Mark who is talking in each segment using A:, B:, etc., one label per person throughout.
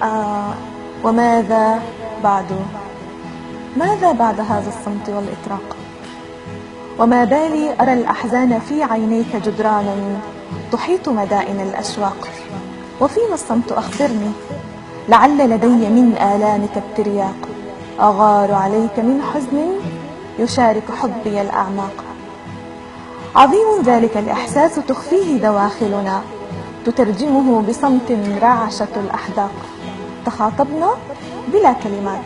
A: آه وماذا بعد؟ ماذا بعد هذا الصمت والإطراق؟ وما بالي أرى الأحزان في عينيك جدرانا تحيط مدائن الأشواق. وفيما الصمت أخبرني، لعل لدي من آلامك الترياق، أغار عليك من حزن يشارك حبي الأعماق. عظيم ذلك الإحساس تخفيه دواخلنا، تترجمه بصمت رعشة الأحداق. تخاطبنا بلا كلمات،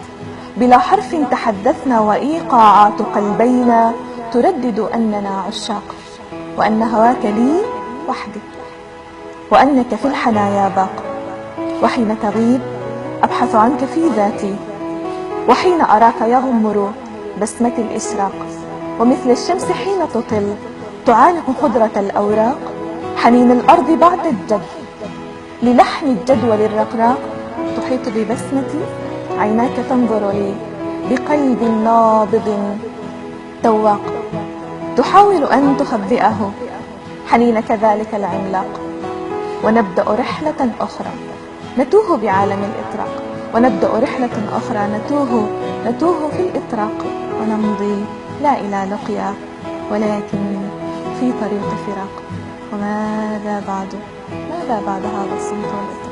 A: بلا حرف تحدثنا، وإيقاعات قلبينا تردد أننا عشاق، وأن هواك لي وحدي، وأنك في الحنايا باق. وحين تغيب أبحث عنك في ذاتي، وحين أراك يغمر بسمة الإشراق. ومثل الشمس حين تطل تعانق خضرة الأوراق، حنين الأرض بعد الجد للحن الجدول الرقراق. تحيط ببسمتي عيناك تنظر لي بقلب نابض تواق، تحاول أن تخبئه حنينك ذلك العملاق. ونبدأ رحلة أخرى نتوه بعالم الإطراق، ونبدأ رحلة أخرى نتوه في الإطراق، ونمضي لا إلى لقيا ولكن في طريق فراق. وماذا بعد؟ ماذا بعد هذا الصمت والإطراق؟